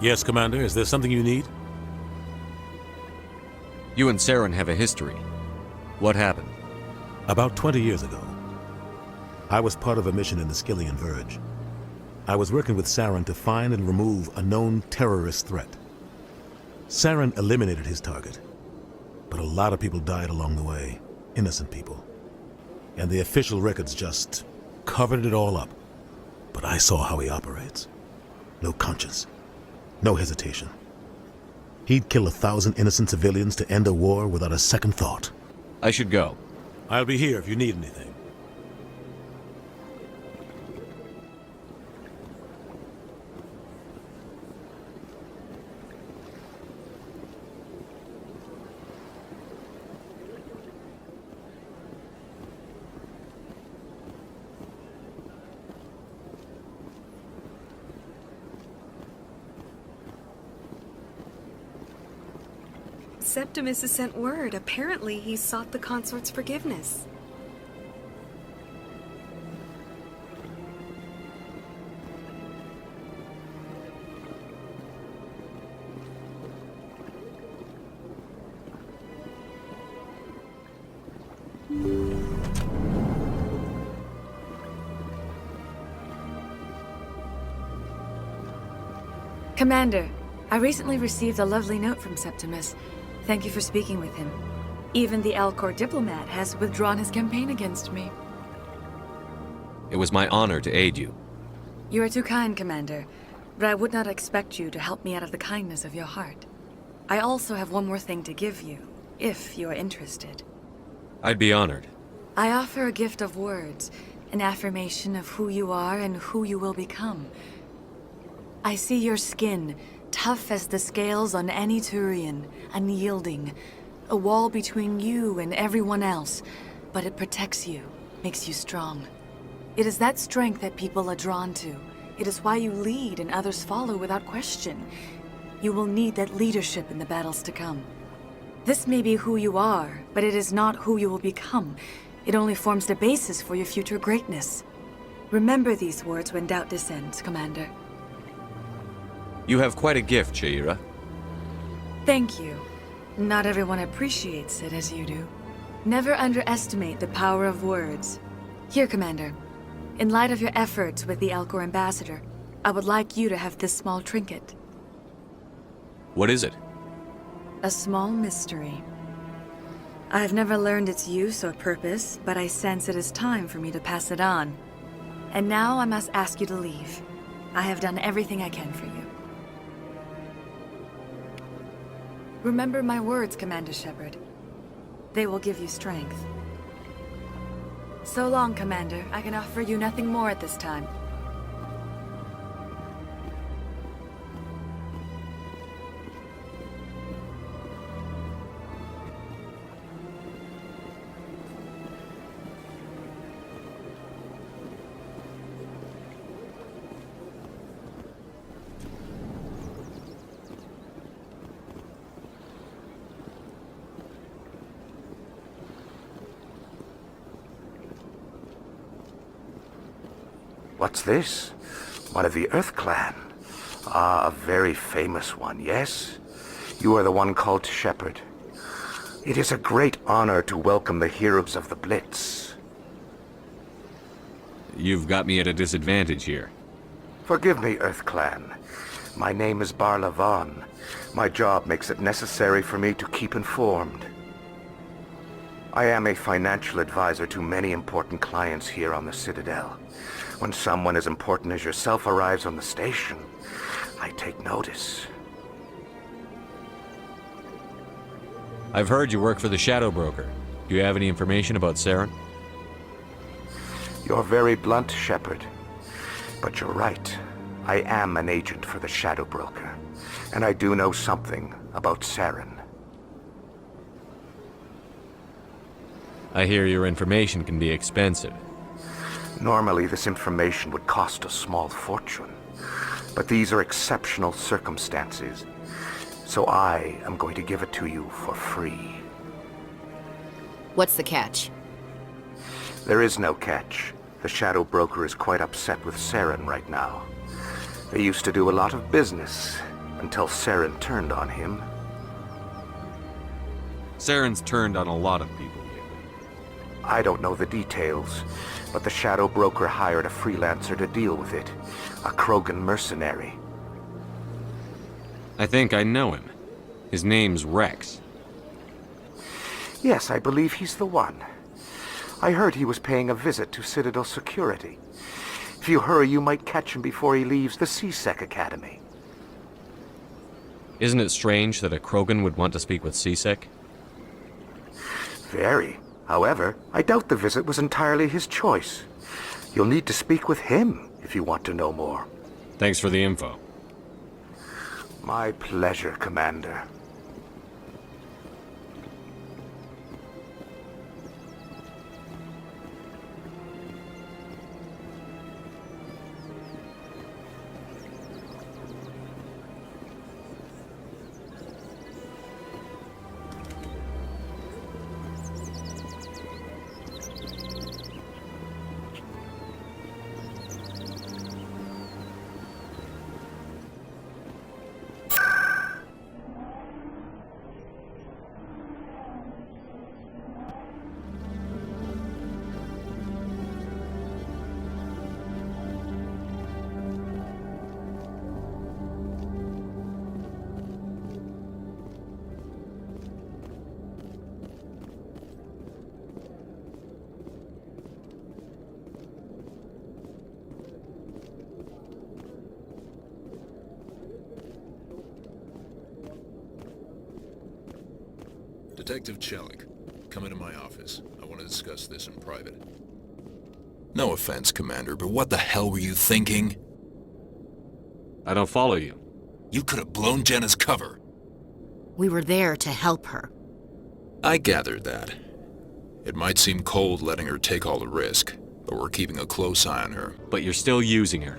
Yes, Commander. Is there something you need? You and Saren have a history. What happened? About 20 years ago, I was part of a mission in the Skyllian Verge. I was working with Saren to find and remove a known terrorist threat. Saren eliminated his target, but a lot of people died along the way, innocent people. And the official records just covered it all up. But I saw how he operates. No conscience, no hesitation. He'd kill 1,000 innocent civilians to end a war without a second thought. I should go. I'll be here if you need anything. Septimus has sent word. Apparently, he sought the consort's forgiveness. Commander, I recently received a lovely note from Septimus. Thank you for speaking with him. Even the Alcor diplomat has withdrawn his campaign against me. It was my honor to aid you. You are too kind, Commander, but I would not expect you to help me out of the kindness of your heart. I also have one more thing to give you, if you are interested. I'd be honored. I offer a gift of words, an affirmation of who you are and who you will become. I see your skin, tough as the scales on any Turian, unyielding. A wall between you and everyone else, but it protects you, makes you strong. It is that strength that people are drawn to. It is why you lead and others follow without question. You will need that leadership in the battles to come. This may be who you are, but it is not who you will become. It only forms the basis for your future greatness. Remember these words when doubt descends, Commander. You have quite a gift, Sha'ira. Thank you. Not everyone appreciates it as you do. Never underestimate the power of words. Here, Commander. In light of your efforts with the Alcor ambassador, I would like you to have this small trinket. What is it? A small mystery. I have never learned its use or purpose, but I sense it is time for me to pass it on. And now I must ask you to leave. I have done everything I can for you. Remember my words, Commander Shepard. They will give you strength. So long, Commander. I can offer you nothing more at this time. What's this? One of the Earth Clan. Ah, a very famous one, yes? You are the one called Shepard. It is a great honor to welcome the heroes of the Blitz. You've got me at a disadvantage here. Forgive me, Earth Clan. My name is Barla Von. My job makes it necessary for me to keep informed. I am a financial advisor to many important clients here on the Citadel. When someone as important as yourself arrives on the station, I take notice. I've heard you work for the Shadow Broker. Do you have any information about Saren? You're very blunt, Shepard. But you're right. I am an agent for the Shadow Broker. And I do know something about Saren. I hear your information can be expensive. Normally, this information would cost a small fortune. But these are exceptional circumstances. So I am going to give it to you for free. What's the catch? There is no catch. The Shadow Broker is quite upset with Saren right now. They used to do a lot of business, Until Saren turned on him. Saren's turned on a lot of people lately. I don't know the details, but the Shadow Broker hired a freelancer to deal with it. A Krogan mercenary. I think I know him. His name's Rex. Yes, I believe he's the one. I heard he was paying a visit to Citadel Security. If you hurry, you might catch him before he leaves the C-Sec Academy. Isn't it strange that a Krogan would want to speak with C-Sec? Very. However, I doubt the visit was entirely his choice. You'll need to speak with him if you want to know more. Thanks for the info. My pleasure, Commander. Detective Chelik, come into my office. I want to discuss this in private. No offense, Commander, but what the hell were you thinking? I don't follow you. You could have blown Jenna's cover. We were there to help her. I gathered that. It might seem cold letting her take all the risk, but we're keeping a close eye on her. But you're still using her.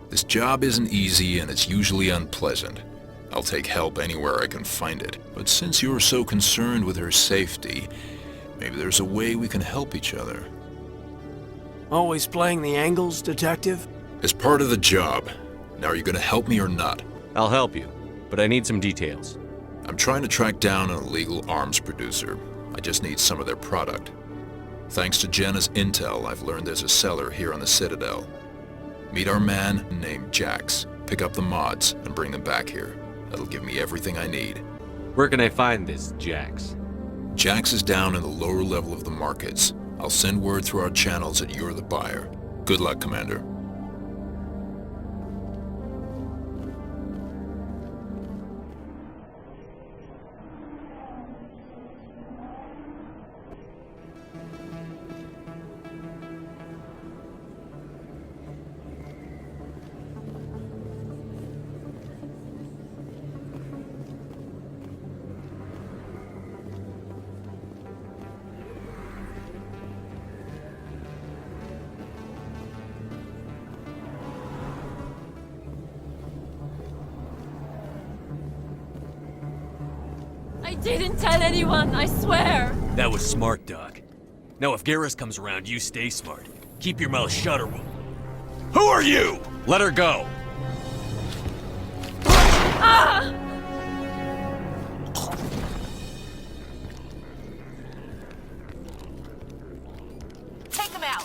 This job isn't easy and it's usually unpleasant. I'll take help anywhere I can find it. But since you're so concerned with her safety, maybe there's a way we can help each other. Always playing the angles, Detective? As part of the job. Now, are you gonna help me or not? I'll help you, but I need some details. I'm trying to track down an illegal arms producer. I just need some of their product. Thanks to Jenna's intel, I've learned there's a seller here on the Citadel. Meet our man named Jax. Pick up the mods and bring them back here. That'll give me everything I need. Where can I find this Jax? Jax is down in the lower level of the markets. I'll send word through our channels that you're the buyer. Good luck, Commander. I didn't tell anyone, I swear! That was smart, Doc. Now if Garrus comes around, you stay smart. Keep your mouth shut or we'll... Who are you? Let her go! Ah! Take him out!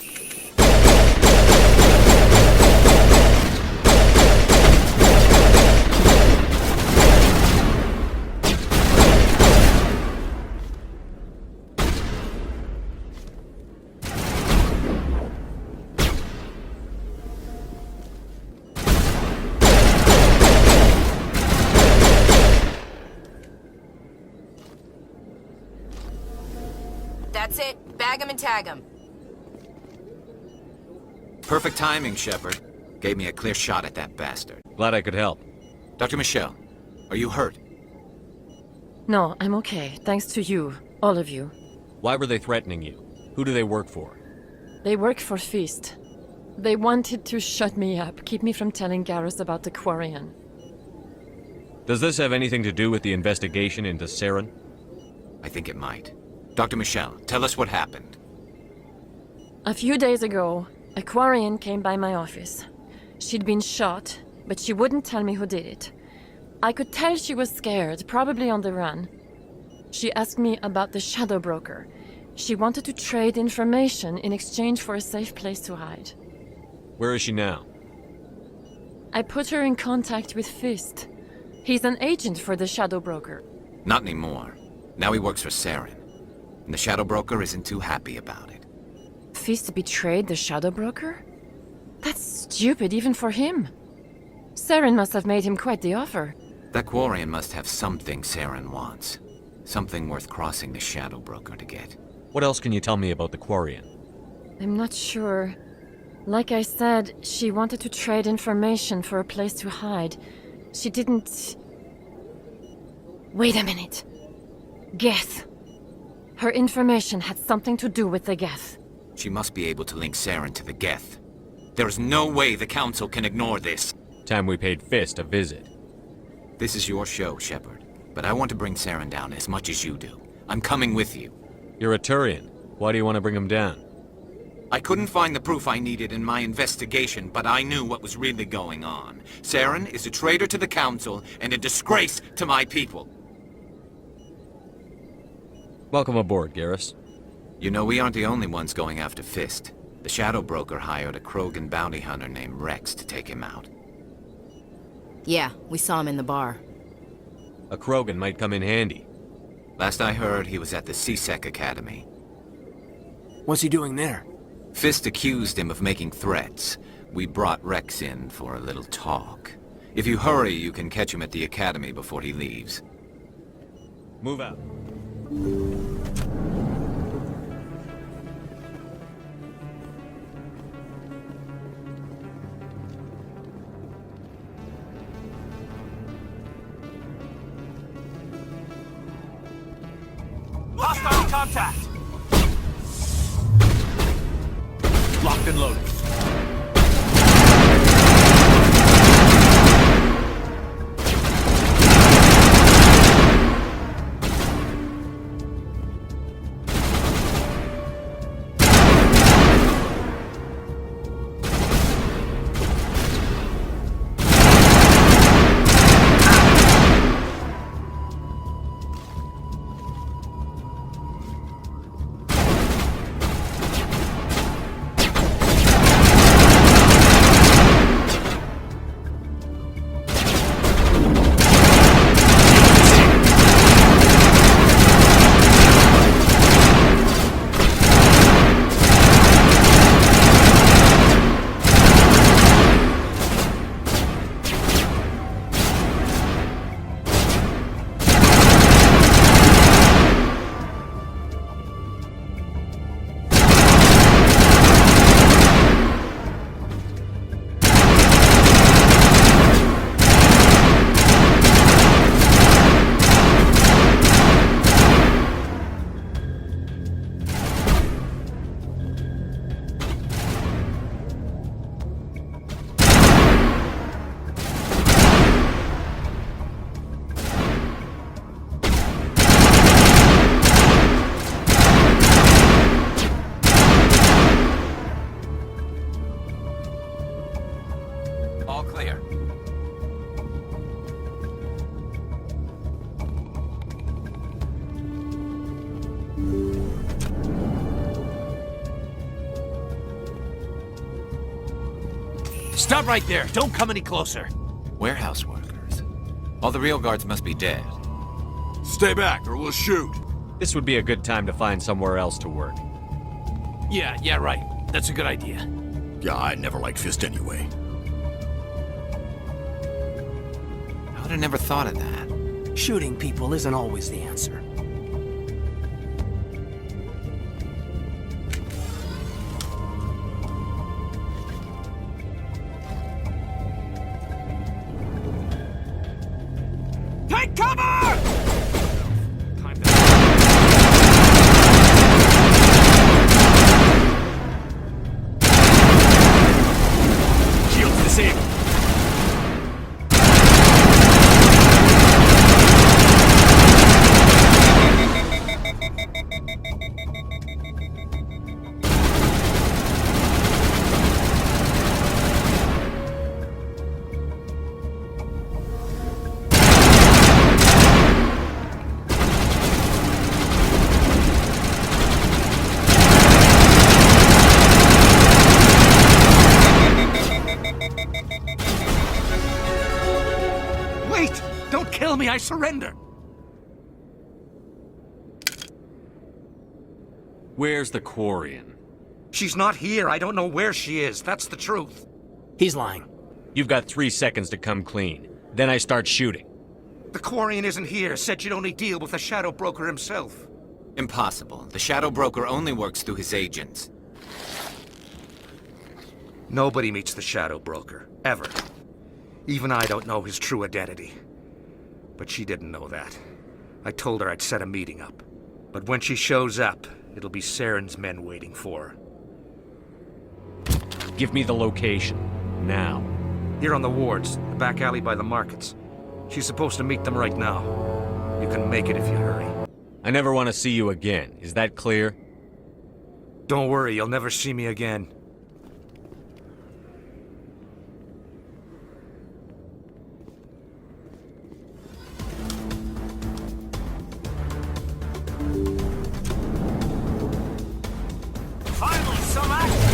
That's it. Bag him and tag him. Perfect timing, Shepard. Gave me a clear shot at that bastard. Glad I could help. Dr. Michelle, are you hurt? No, I'm okay. Thanks to you. All of you. Why were they threatening you? Who do they work for? They work for Feast. They wanted to shut me up, keep me from telling Garrus about the Quarian. Does this have anything to do with the investigation into Saren? I think it might. Dr. Michelle, tell us what happened. A few days ago, a Quarian came by my office. She'd been shot, but she wouldn't tell me who did it. I could tell she was scared, probably on the run. She asked me about the Shadow Broker. She wanted to trade information in exchange for a safe place to hide. Where is she now? I put her in contact with Fist. He's an agent for the Shadow Broker. Not anymore. Now he works for Saren. And the Shadow Broker isn't too happy about it. Fist betrayed the Shadow Broker? That's stupid even for him. Saren must have made him quite the offer. That Quarian must have something Saren wants. Something worth crossing the Shadow Broker to get. What else can you tell me about the Quarian? I'm not sure. Like I said, she wanted to trade information for a place to hide. She didn't... Wait a minute. Geth. Her information had something to do with the Geth. She must be able to link Saren to the Geth. There is no way the Council can ignore this. Time we paid Fist a visit. This is your show, Shepard. But I want to bring Saren down as much as you do. I'm coming with you. You're a Turian. Why do you want to bring him down? I couldn't find the proof I needed in my investigation, but I knew what was really going on. Saren is a traitor to the Council and a disgrace to my people. Welcome aboard, Garrus. You know, we aren't the only ones going after Fist. The Shadow Broker hired a Krogan bounty hunter named Rex to take him out. Yeah, we saw him in the bar. A Krogan might come in handy. Last I heard, he was at the C-Sec Academy. What's he doing there? Fist accused him of making threats. We brought Rex in for a little talk. If you hurry, you can catch him at the Academy before he leaves. Move out. Hostile contact! Locked and loaded. All clear. Stop right there. Don't come any closer. Warehouse workers. All the real guards must be dead. Stay back or we'll shoot. This would be a good time to find somewhere else to work. Yeah, right. That's a good idea. Yeah, I never liked Fist anyway. I would have never thought of that. Shooting people isn't always the answer. Take cover! Shields disabled. kill me, I surrender. Where's the Quarian? She's not here. I don't know where she is. That's the truth. He's lying. You've got 3 seconds to come clean. Then I start shooting. The Quarian isn't here. Said she'd only deal with the Shadow Broker himself. Impossible. The Shadow Broker only works through his agents. Nobody meets the Shadow Broker. Ever. Even I don't know his true identity. But she didn't know that. I told her I'd set a meeting up. But when she shows up, it'll be Saren's men waiting for her. Give me the location. Now. Here on the wards, the back alley by the markets. She's supposed to meet them right now. You can make it if you hurry. I never want to see you again. Is that clear? Don't worry, you'll never see me again. Finally, some action!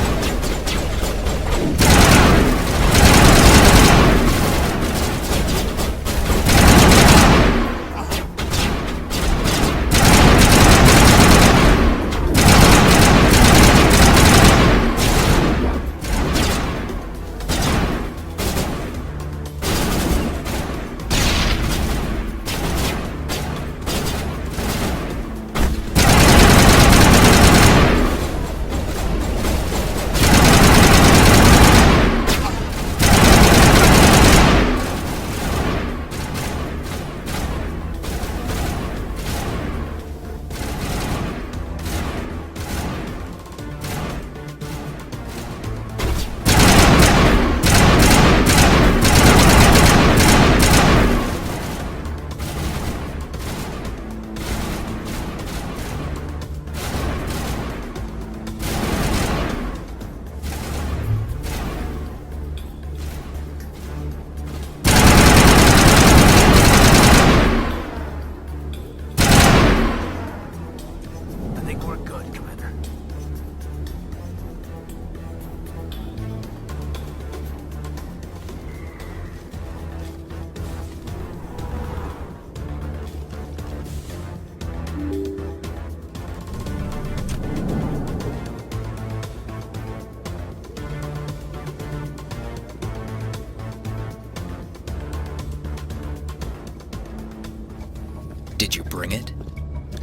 Did you bring it?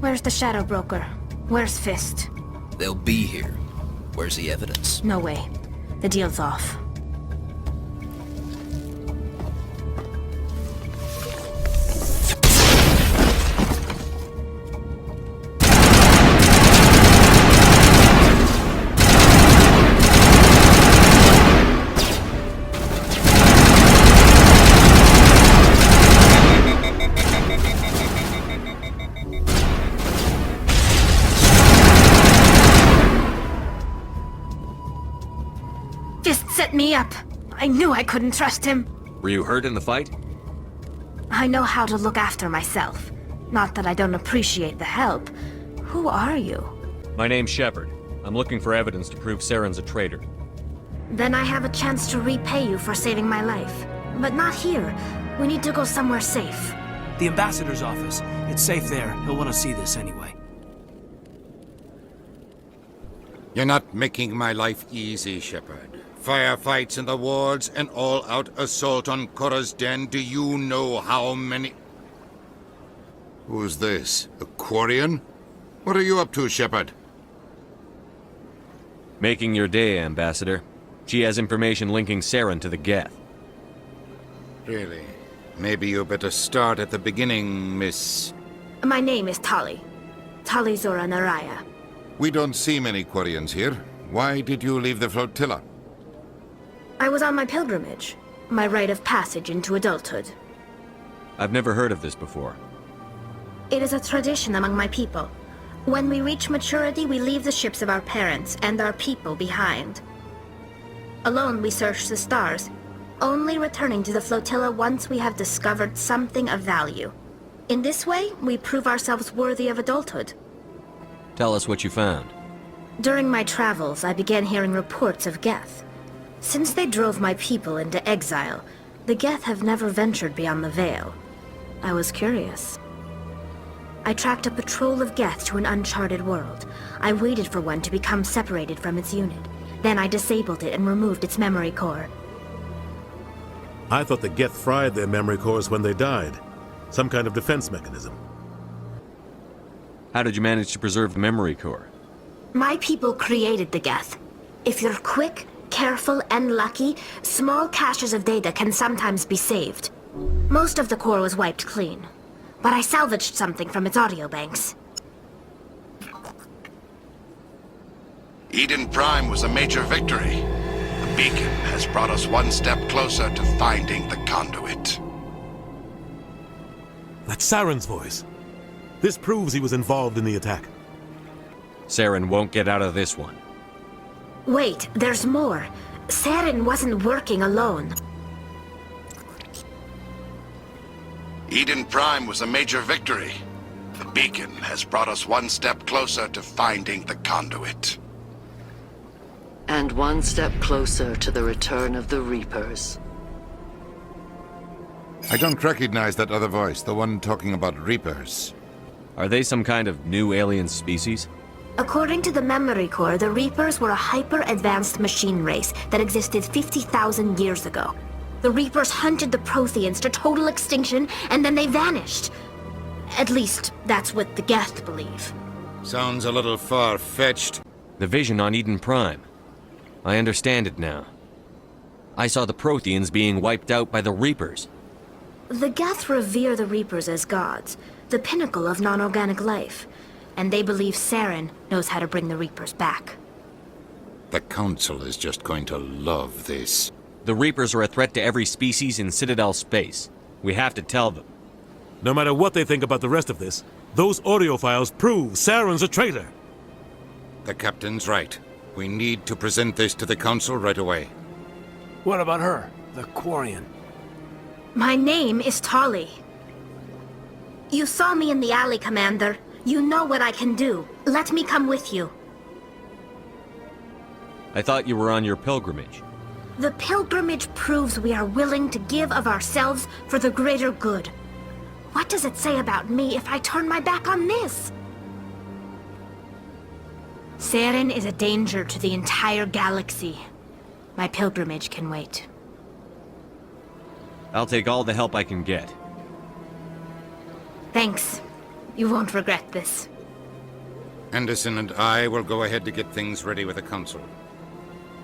Where's the Shadow Broker? Where's Fist? They'll be here. Where's the evidence? No way. The deal's off. Fist set me up. I knew I couldn't trust him. Were you hurt in the fight? I know how to look after myself. Not that I don't appreciate the help. Who are you? My name's Shepard. I'm looking for evidence to prove Saren's a traitor. Then I have a chance to repay you for saving my life. But not here. We need to go somewhere safe. The ambassador's office. It's safe there. He'll want to see this anyway. You're not making my life easy, Shepard. Firefights in the wards, an all-out assault on Korra's den. Do you know how many... Who's this? A Quarian? What are you up to, Shepard? Making your day, Ambassador. She has information linking Saren to the Geth. Really? Maybe you better start at the beginning, Miss... My name is Tali. Tali Zora Naraya. We don't see many Quarians here. Why did you leave the flotilla? I was on my pilgrimage. My rite of passage into adulthood. I've never heard of this before. It is a tradition among my people. When we reach maturity, we leave the ships of our parents and our people behind. Alone, we search the stars, only returning to the flotilla once we have discovered something of value. In this way, we prove ourselves worthy of adulthood. Tell us what you found. During my travels, I began hearing reports of Geth. Since they drove my people into exile, the Geth have never ventured beyond the Veil. I was curious. I tracked a patrol of Geth to an uncharted world. I waited for one to become separated from its unit. Then I disabled it and removed its memory core. I thought the Geth fried their memory cores when they died. Some kind of defense mechanism. How did you manage to preserve the memory core? My people created the Geth. If you're quick, careful, and lucky, small caches of data can sometimes be saved. Most of the core was wiped clean, but I salvaged something from its audio banks. Eden Prime was a major victory. The beacon has brought us one step closer to finding the conduit. That's Saren's voice. This proves he was involved in the attack. Saren won't get out of this one. Wait, there's more. Saren wasn't working alone. Eden Prime was a major victory. The beacon has brought us one step closer to finding the conduit. And one step closer to the return of the Reapers. I don't recognize that other voice, the one talking about Reapers. Are they some kind of new alien species? According to the memory core, the Reapers were a hyper-advanced machine race that existed 50,000 years ago. The Reapers hunted the Protheans to total extinction, and then they vanished. At least, that's what the Geth believe. Sounds a little far-fetched. The vision on Eden Prime. I understand it now. I saw the Protheans being wiped out by the Reapers. The Geth revere the Reapers as gods, the pinnacle of non-organic life. And they believe Saren knows how to bring the Reapers back. The Council is just going to love this. The Reapers are a threat to every species in Citadel space. We have to tell them. No matter what they think about the rest of this, those audio files prove Saren's a traitor. The Captain's right. We need to present this to the Council right away. What about her, the Quarian? My name is Tali. You saw me in the alley, Commander. You know what I can do. Let me come with you. I thought you were on your pilgrimage. The pilgrimage proves we are willing to give of ourselves for the greater good. What does it say about me if I turn my back on this? Saren is a danger to the entire galaxy. My pilgrimage can wait. I'll take all the help I can get. Thanks. You won't regret this. Anderson and I will go ahead to get things ready with the Council.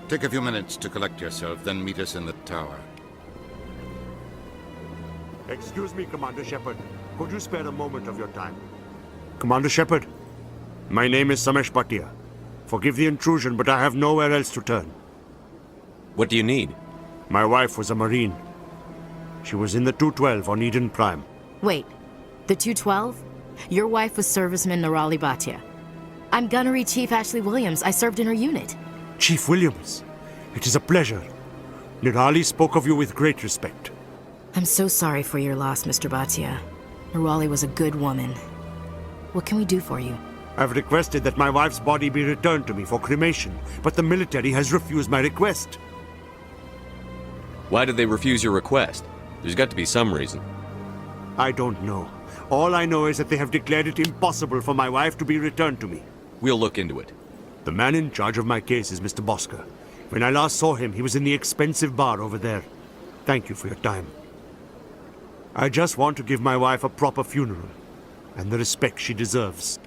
Take a few minutes to collect yourself, then meet us in the tower. Excuse me, Commander Shepard. Could you spare a moment of your time? Commander Shepard, my name is Samesh Bhatia. Forgive the intrusion, but I have nowhere else to turn. What do you need? My wife was a Marine. She was in the 212 on Eden Prime. Wait, the 212? Your wife was Serviceman Nirali Bhatia. I'm Gunnery Chief Ashley Williams. I served in her unit. Chief Williams, it is a pleasure. Nirali spoke of you with great respect. I'm so sorry for your loss, Mr. Bhatia. Nirali was a good woman. What can we do for you? I've requested that my wife's body be returned to me for cremation, but the military has refused my request. Why did they refuse your request? There's got to be some reason. I don't know. All I know is that they have declared it impossible for my wife to be returned to me. We'll look into it. The man in charge of my case is Mr. Bosker. When I last saw him, he was in the expensive bar over there. Thank you for your time. I just want to give my wife a proper funeral, and the respect she deserves.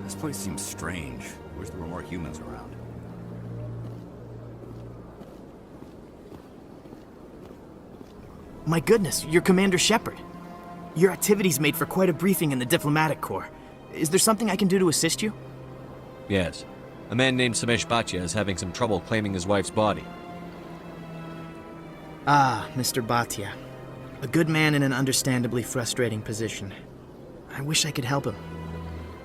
This place seems strange. Wish there were more humans around. My goodness, you're Commander Shepard. Your activities made for quite a briefing in the Diplomatic Corps. Is there something I can do to assist you? Yes. A man named Samesh Bhatia is having some trouble claiming his wife's body. Ah, Mr. Bhatia. A good man in an understandably frustrating position. I wish I could help him.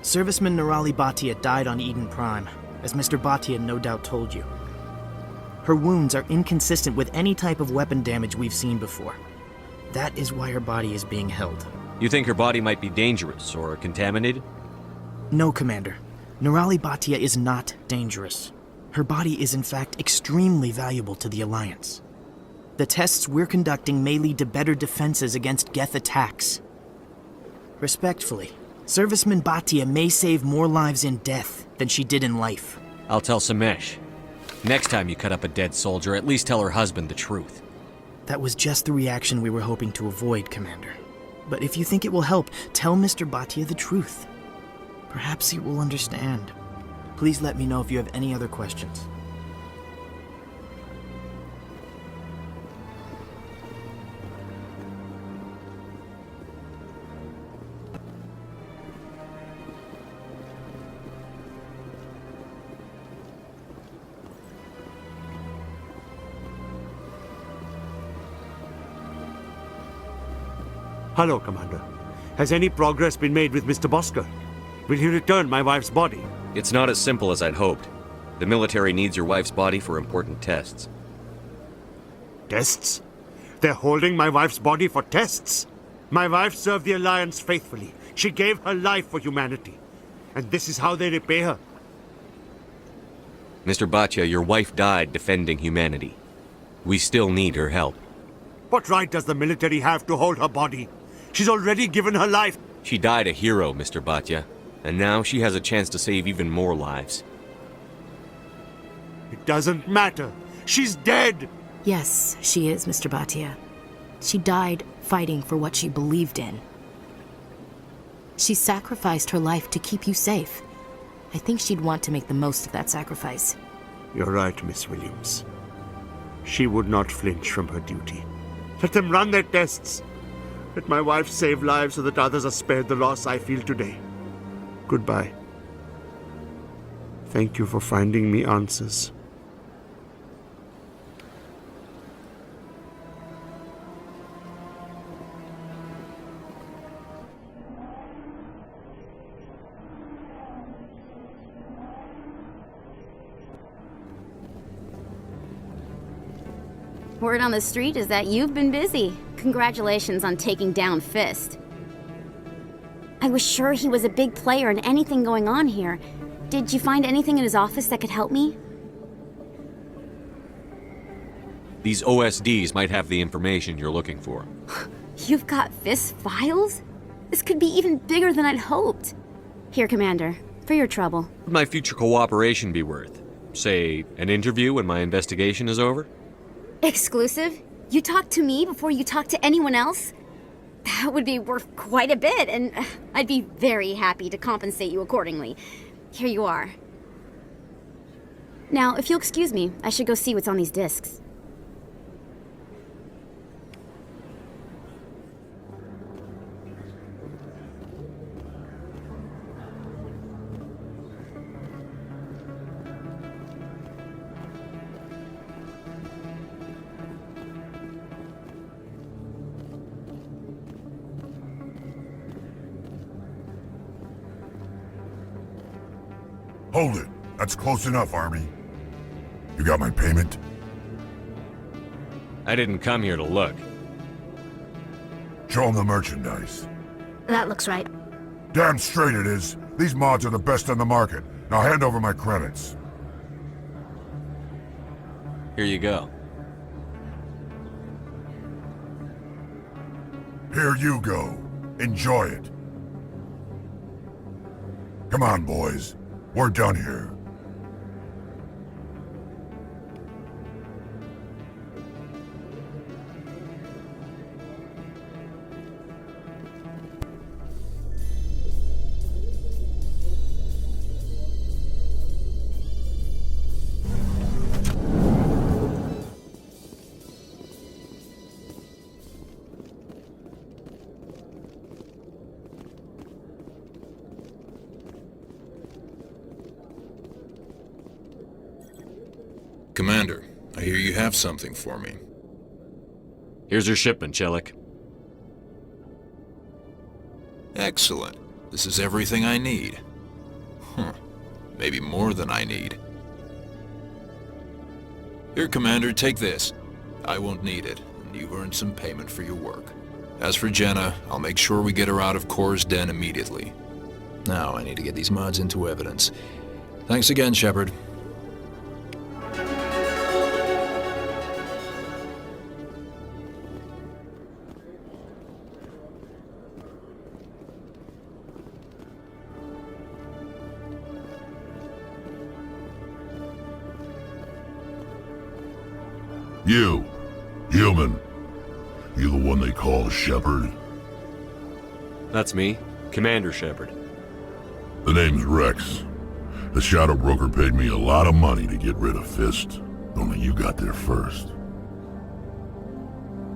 Serviceman Nirali Bhatia died on Eden Prime, as Mr. Bhatia no doubt told you. Her wounds are inconsistent with any type of weapon damage we've seen before. That is why her body is being held. You think her body might be dangerous or contaminated? No, Commander. Nirali Bhatia is not dangerous. Her body is in fact extremely valuable to the Alliance. The tests we're conducting may lead to better defenses against Geth attacks. Respectfully, Serviceman Bhatia may save more lives in death than she did in life. I'll tell Samesh. Next time you cut up a dead soldier, at least tell her husband the truth. That was just the reaction we were hoping to avoid, Commander. But if you think it will help, tell Mr. Bhatia the truth. Perhaps he will understand. Please let me know if you have any other questions. Hello, Commander. Has any progress been made with Mr. Bosker? Will he return my wife's body? It's not as simple as I'd hoped. The military needs your wife's body for important tests. Tests? They're holding my wife's body for tests? My wife served the Alliance faithfully. She gave her life for humanity. And this is how they repay her. Mr. Bhatia, your wife died defending humanity. We still need her help. What right does the military have to hold her body? She's already given her life. She died a hero, Mr. Bhatia. And now she has a chance to save even more lives. It doesn't matter. She's dead. Yes, she is, Mr. Bhatia. She died fighting for what she believed in. She sacrificed her life to keep you safe. I think she'd want to make the most of that sacrifice. You're right, Miss Williams. She would not flinch from her duty. Let them run their tests. Let my wife save lives so that others are spared the loss I feel today. Goodbye. Thank you for finding me answers. Word on the street is that you've been busy. Congratulations on taking down Fist. I was sure he was a big player in anything going on here. Did you find anything in his office that could help me? These OSDs might have the information you're looking for. You've got Fist files? This could be even bigger than I'd hoped. Here, Commander, for your trouble. What would my future cooperation be worth? Say, an interview when my investigation is over? Exclusive? You talk to me before you talk to anyone else? That would be worth quite a bit, and I'd be very happy to compensate you accordingly. Here you are. Now, if you'll excuse me, I should go see what's on these discs. Hold it. That's close enough, Army. You got my payment? I didn't come here to look. Show them the merchandise. That looks right. Damn straight it is. These mods are the best on the market. Now hand over my credits. Here you go. Here you go. Enjoy it. Come on, boys. We're done here. Commander, I hear you have something for me. Here's your shipment, Chelik. Excellent. This is everything I need. Maybe more than I need. Here, Commander, take this. I won't need it, and you've earned some payment for your work. As for Jenna, I'll make sure we get her out of Kor's den immediately. Now I need to get these mods into evidence. Thanks again, Shepard. You, human. You the one they call Shepard? That's me, Commander Shepard. The name's Rex. The Shadow Broker paid me a lot of money to get rid of Fist. Only you got there first.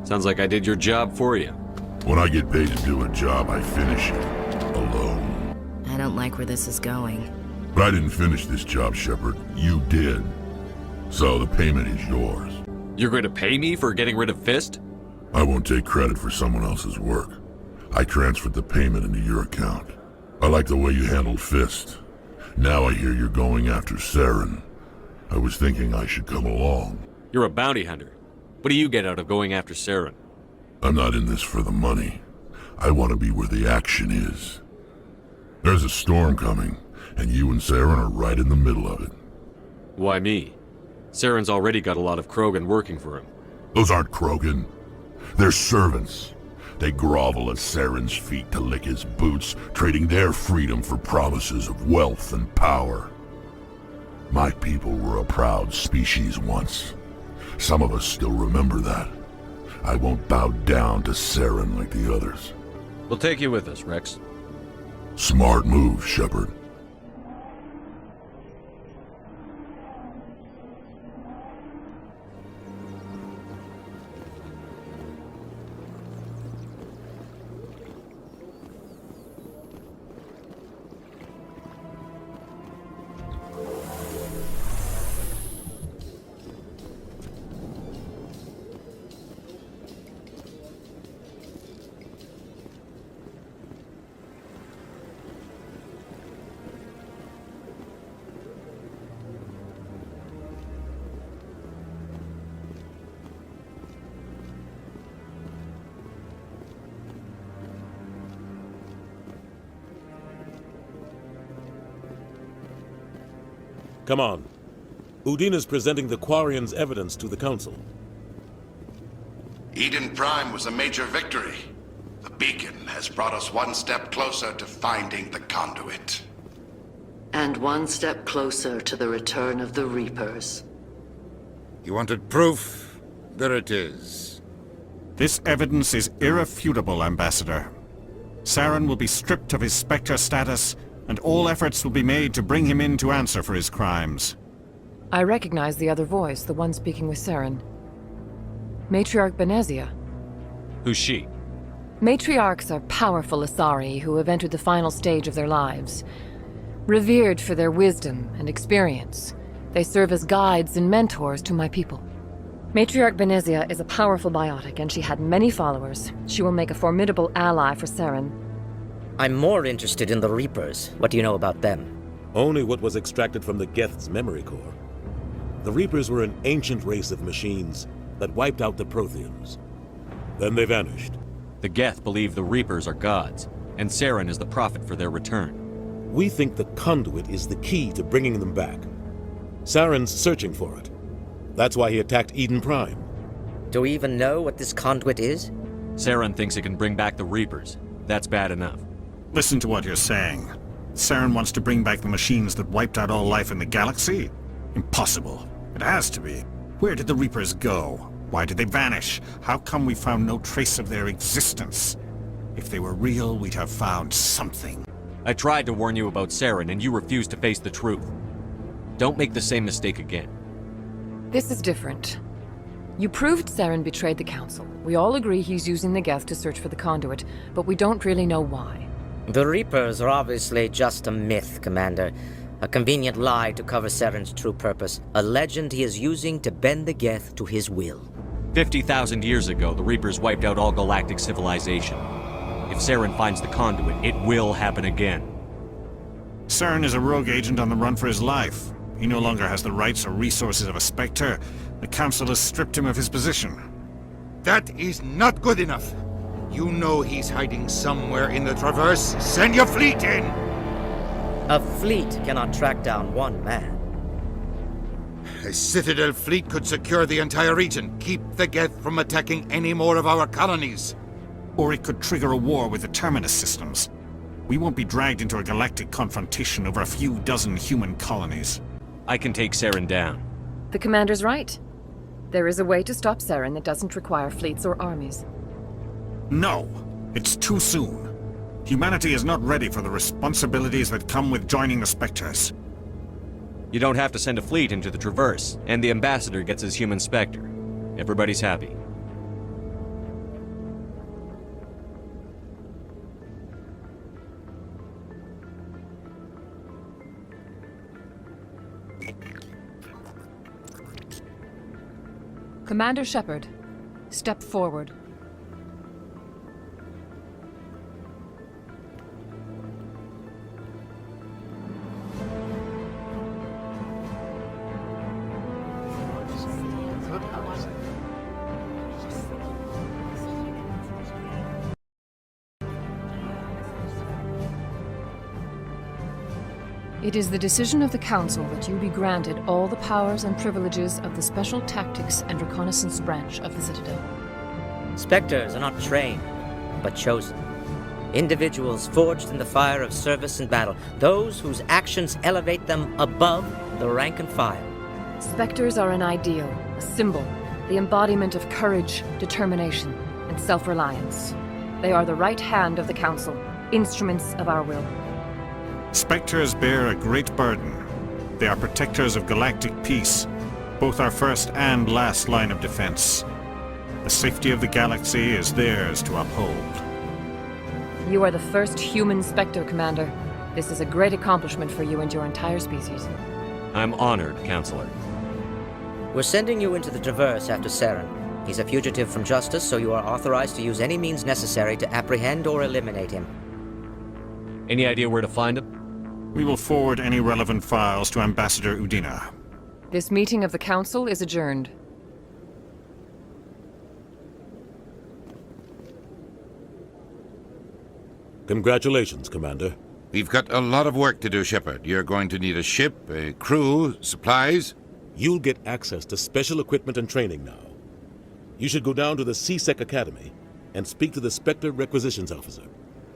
Sounds like I did your job for you. When I get paid to do a job, I finish it. Alone. I don't like where this is going. But I didn't finish this job, Shepard. You did. So the payment is yours. You're going to pay me for getting rid of Fist? I won't take credit for someone else's work. I transferred the payment into your account. I like the way you handled Fist. Now I hear you're going after Saren. I was thinking I should come along. You're a bounty hunter. What do you get out of going after Saren? I'm not in this for the money. I want to be where the action is. There's a storm coming, and you and Saren are right in the middle of it. Why me? Saren's already got a lot of Krogan working for him. Those aren't Krogan. They're servants. They grovel at Saren's feet to lick his boots, trading their freedom for promises of wealth and power. My people were a proud species once. Some of us still remember that. I won't bow down to Saren like the others. We'll take you with us, Rex. Smart move, Shepard. Come on. Udina's presenting the Quarians' evidence to the Council. Eden Prime was a major victory. The beacon has brought us one step closer to finding the conduit. And one step closer to the return of the Reapers. You wanted proof? There it is. This evidence is irrefutable, Ambassador. Saren will be stripped of his Spectre status, and all efforts will be made to bring him in to answer for his crimes. I recognize the other voice, the one speaking with Saren. Matriarch Benezia. Who's she? Matriarchs are powerful Asari who have entered the final stage of their lives. Revered for their wisdom and experience, they serve as guides and mentors to my people. Matriarch Benezia is a powerful biotic, and she had many followers. She will make a formidable ally for Saren. I'm more interested in the Reapers. What do you know about them? Only what was extracted from the Geth's memory core. The Reapers were an ancient race of machines that wiped out the Protheans. Then they vanished. The Geth believe the Reapers are gods, and Saren is the prophet for their return. We think the conduit is the key to bringing them back. Saren's searching for it. That's why he attacked Eden Prime. Do we even know what this conduit is? Saren thinks it can bring back the Reapers. That's bad enough. Listen to what you're saying. Saren wants to bring back the machines that wiped out all life in the galaxy? Impossible. It has to be. Where did the Reapers go? Why did they vanish? How come we found no trace of their existence? If they were real, we'd have found something. I tried to warn you about Saren, and you refused to face the truth. Don't make the same mistake again. This is different. You proved Saren betrayed the Council. We all agree he's using the Geth to search for the conduit, but we don't really know why. The Reapers are obviously just a myth, Commander. A convenient lie to cover Saren's true purpose. A legend he is using to bend the Geth to his will. 50,000 years ago, the Reapers wiped out all galactic civilization. If Saren finds the conduit, it will happen again. Saren is a rogue agent on the run for his life. He no longer has the rights or resources of a Spectre. The Council has stripped him of his position. That is not good enough. You know he's hiding somewhere in the Traverse. Send your fleet in! A fleet cannot track down one man. A Citadel fleet could secure the entire region, keep the Geth from attacking any more of our colonies. Or it could trigger a war with the Terminus systems. We won't be dragged into a galactic confrontation over a few dozen human colonies. I can take Saren down. The commander's right. There is a way to stop Saren that doesn't require fleets or armies. No! It's too soon. Humanity is not ready for the responsibilities that come with joining the Spectres. You don't have to send a fleet into the Traverse, and the Ambassador gets his human Spectre. Everybody's happy. Commander Shepard, step forward. It is the decision of the Council that you be granted all the powers and privileges of the Special Tactics and Reconnaissance Branch of the Citadel. Spectres are not trained, but chosen. Individuals forged in the fire of service and battle, those whose actions elevate them above the rank and file. Spectres are an ideal, a symbol, the embodiment of courage, determination, and self-reliance. They are the right hand of the Council, instruments of our will. Spectres bear a great burden. They are protectors of galactic peace, both our first and last line of defense. The safety of the galaxy is theirs to uphold. You are the first human Spectre, Commander. This is a great accomplishment for you and your entire species. I'm honored, Counselor. We're sending you into the Traverse after Saren. He's a fugitive from justice, so you are authorized to use any means necessary to apprehend or eliminate him. Any idea where to find him? We will forward any relevant files to Ambassador Udina. This meeting of the Council is adjourned. Congratulations, Commander. We've got a lot of work to do, Shepard. You're going to need a ship, a crew, supplies. You'll get access to special equipment and training now. You should go down to the C-Sec Academy and speak to the Spectre Requisitions Officer.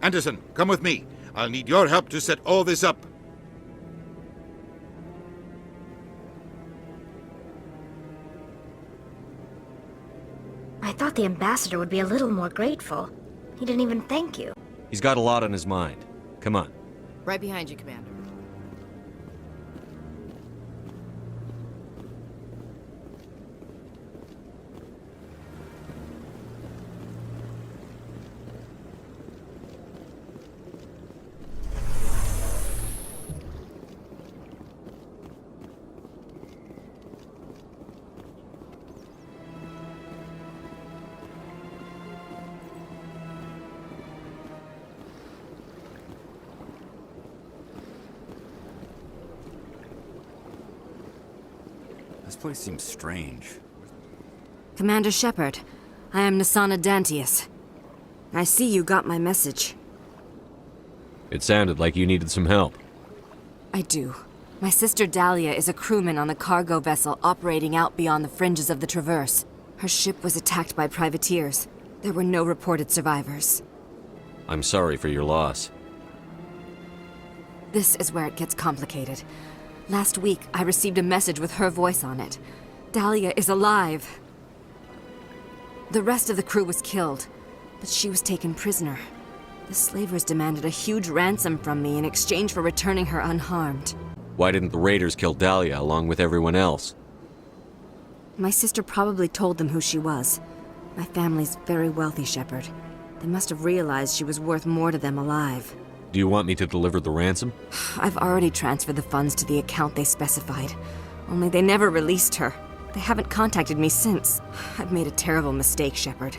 Anderson, come with me. I'll need your help to set all this up. I thought the ambassador would be a little more grateful. He didn't even thank you. He's got a lot on his mind. Come on. Right behind you, Commander. This place seems strange. Commander Shepard, I am Nasana Dantius. I see you got my message. It sounded like you needed some help. I do. My sister Dahlia is a crewman on a cargo vessel operating out beyond the fringes of the Traverse. Her ship was attacked by privateers. There were no reported survivors. I'm sorry for your loss. This is where it gets complicated. Last week, I received a message with her voice on it. Dahlia is alive. The rest of the crew was killed, but she was taken prisoner. The slavers demanded a huge ransom from me in exchange for returning her unharmed. Why didn't the raiders kill Dahlia along with everyone else? My sister probably told them who she was. My family's very wealthy, Shepard. They must have realized she was worth more to them alive. Do you want me to deliver the ransom? I've already transferred the funds to the account they specified. Only they never released her. They haven't contacted me since. I've made a terrible mistake, Shepard.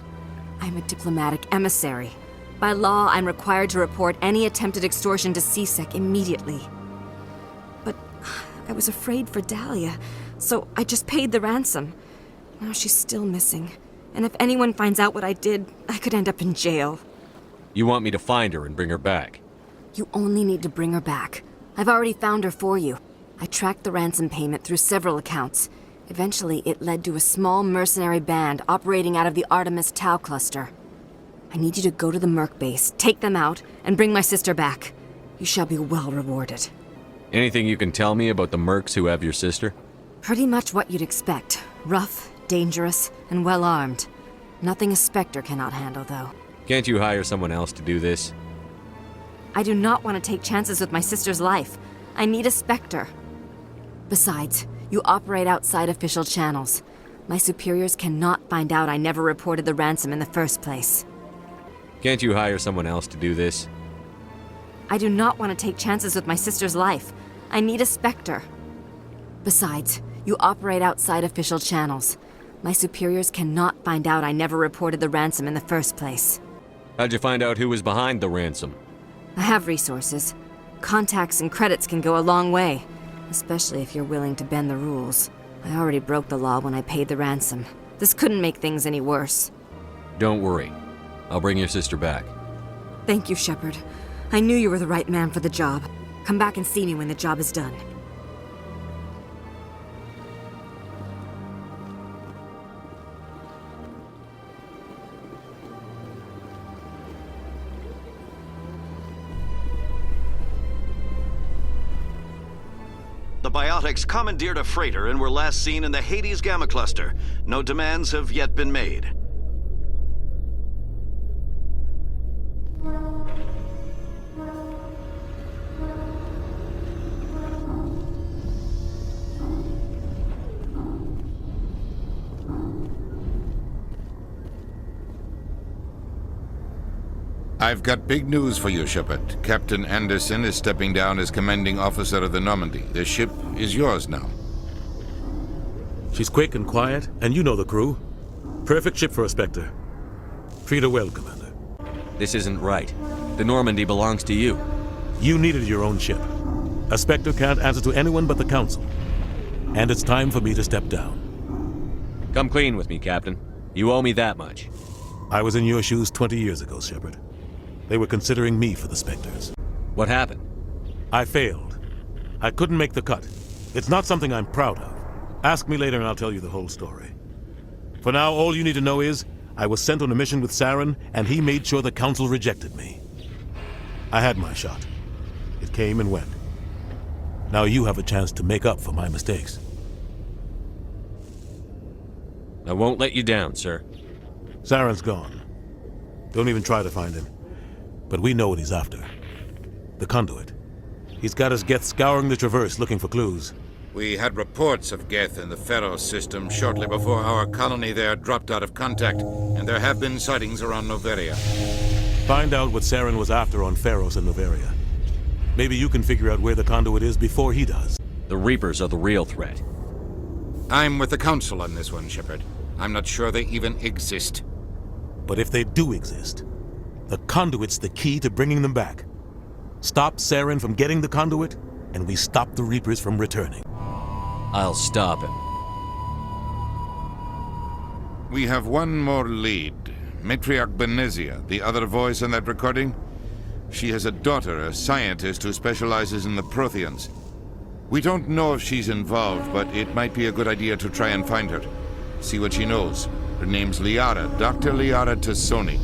I'm a diplomatic emissary. By law, I'm required to report any attempted extortion to C-Sec immediately. But I was afraid for Dahlia, so I just paid the ransom. Now she's still missing. And if anyone finds out what I did, I could end up in jail. You want me to find her and bring her back? You only need to bring her back. I've already found her for you. I tracked the ransom payment through several accounts. Eventually, it led to a small mercenary band operating out of the Artemis Tau cluster. I need you to go to the Merc base, take them out, and bring my sister back. You shall be well rewarded. Anything you can tell me about the mercs who have your sister? Pretty much what you'd expect. Rough, dangerous, and well-armed. Nothing a Spectre cannot handle, though. Can't you hire someone else to do this? I do not want to take chances with my sister's life. I need a Spectre. Besides, you operate outside official channels. My superiors cannot find out I never reported the ransom in the first place. Can't you hire someone else to do this? I do not want to take chances with my sister's life. I need a Spectre. Besides, you operate outside official channels. My superiors cannot find out I never reported the ransom in the first place. How'd you find out who was behind the ransom? I have resources. Contacts and credits can go a long way, especially if you're willing to bend the rules. I already broke the law when I paid the ransom. This couldn't make things any worse. Don't worry. I'll bring your sister back. Thank you, Shepard. I knew you were the right man for the job. Come back and see me when the job is done. The Biotics commandeered a freighter and were last seen in the Hades Gamma Cluster. No demands have yet been made. I've got big news for you, Shepard. Captain Anderson is stepping down as commanding officer of the Normandy. The ship is yours now. She's quick and quiet, and you know the crew. Perfect ship for a Spectre. Treat her well, Commander. This isn't right. The Normandy belongs to you. You needed your own ship. A Spectre can't answer to anyone but the Council. And it's time for me to step down. Come clean with me, Captain. You owe me that much. I was in your shoes 20 years ago, Shepard. They were considering me for the Spectres. What happened? I failed. I couldn't make the cut. It's not something I'm proud of. Ask me later and I'll tell you the whole story. For now, all you need to know is, I was sent on a mission with Saren, and he made sure the Council rejected me. I had my shot. It came and went. Now you have a chance to make up for my mistakes. I won't let you down, sir. Saren's gone. Don't even try to find him. But we know what he's after. The conduit. He's got his Geth scouring the Traverse looking for clues. We had reports of Geth in the Pharos system shortly before our colony there dropped out of contact, and there have been sightings around Noveria. Find out what Saren was after on Pharos and Noveria. Maybe you can figure out where the conduit is before he does. The Reapers are the real threat. I'm with the Council on this one, Shepard. I'm not sure they even exist. But if they do exist, the conduit's the key to bringing them back. Stop Saren from getting the conduit, and we stop the Reapers from returning. I'll stop him. We have one more lead. Matriarch Benezia, the other voice on that recording. She has a daughter, a scientist who specializes in the Protheans. We don't know if she's involved, but it might be a good idea to try and find her. See what she knows. Her name's Liara, Dr. Liara Tassoni.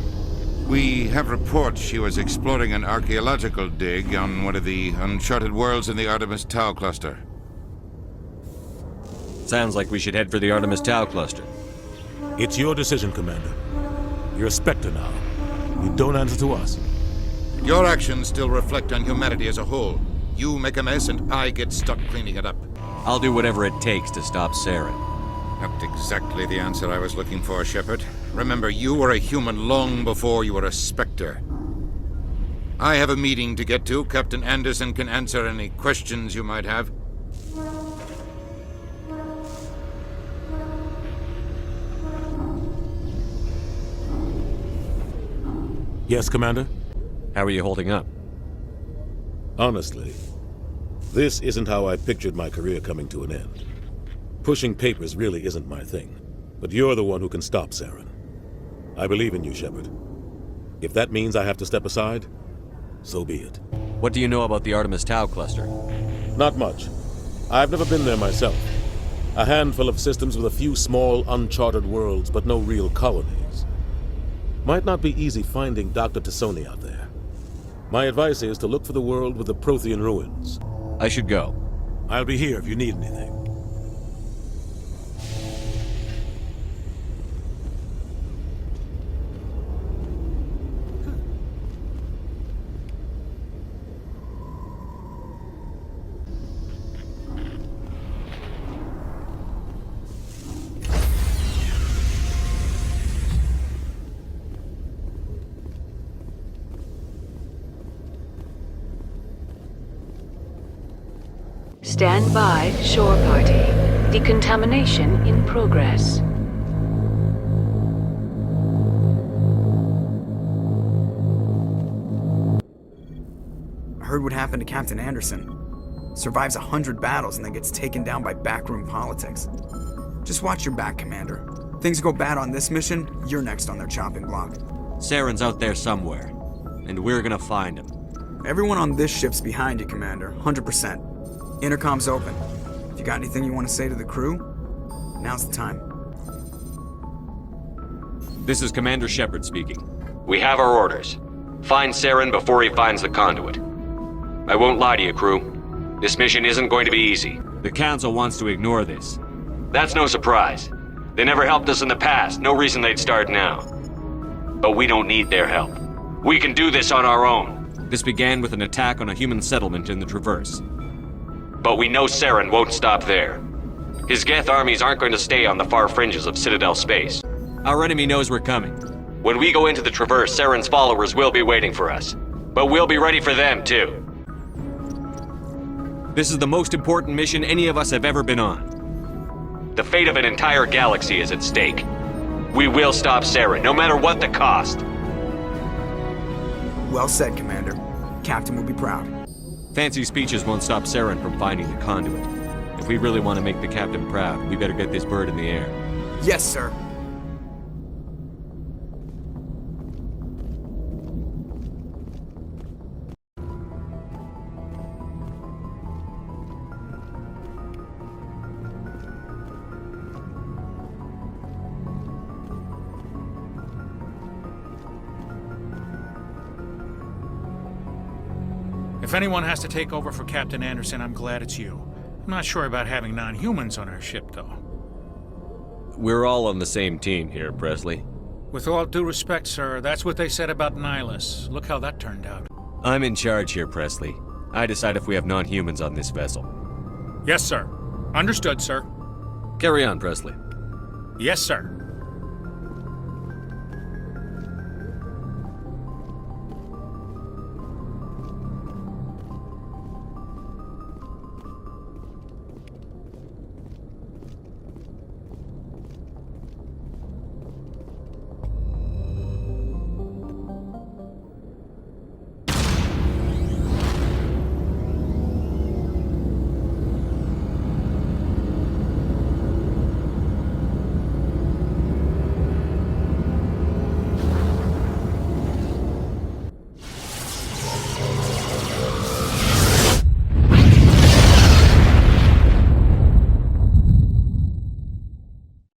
We have reports she was exploring an archaeological dig on one of the uncharted worlds in the Artemis Tau cluster. Sounds like we should head for the Artemis Tau cluster. It's your decision, Commander. You're a Spectre now. You don't answer to us. Your actions still reflect on humanity as a whole. You make a mess and I get stuck cleaning it up. I'll do whatever it takes to stop Saren. Not exactly the answer I was looking for, Shepard. Remember, you were a human long before you were a Spectre. I have a meeting to get to. Captain Anderson can answer any questions you might have. Yes, Commander? How are you holding up? Honestly, this isn't how I pictured my career coming to an end. Pushing papers really isn't my thing, but you're the one who can stop Saren. I believe in you, Shepard. If that means I have to step aside, so be it. What do you know about the Artemis Tau cluster? Not much. I've never been there myself. A handful of systems with a few small, uncharted worlds, but no real colonies. Might not be easy finding Dr. Tassoni out there. My advice is to look for the world with the Prothean ruins. I should go. I'll be here if you need anything. Stand by, shore party. Decontamination in progress. I heard what happened to Captain Anderson. Survives 100 battles and then gets taken down by backroom politics. Just watch your back, Commander. Things go bad on this mission, you're next on their chopping block. Saren's out there somewhere, and we're gonna find him. Everyone on this ship's behind you, Commander. 100%. Intercom's open. If you got anything you want to say to the crew, now's the time. This is Commander Shepard speaking. We have our orders. Find Saren before he finds the conduit. I won't lie to you, crew. This mission isn't going to be easy. The Council wants to ignore this. That's no surprise. They never helped us in the past, no reason they'd start now. But we don't need their help. We can do this on our own. This began with an attack on a human settlement in the Traverse. But we know Saren won't stop there. His Geth armies aren't going to stay on the far fringes of Citadel space. Our enemy knows we're coming. When we go into the Traverse, Saren's followers will be waiting for us. But we'll be ready for them, too. This is the most important mission any of us have ever been on. The fate of an entire galaxy is at stake. We will stop Saren, no matter what the cost. Well said, Commander. Captain will be proud. Fancy speeches won't stop Saren from finding the conduit. If we really want to make the captain proud, we better get this bird in the air. Yes, sir. If anyone has to take over for Captain Anderson, I'm glad it's you. I'm not sure about having non-humans on our ship, though. We're all on the same team here, Presley. With all due respect, sir, that's what they said about Nihilus. Look how that turned out. I'm in charge here, Presley. I decide if we have non-humans on this vessel. Yes, sir. Understood, sir. Carry on, Presley. Yes, sir.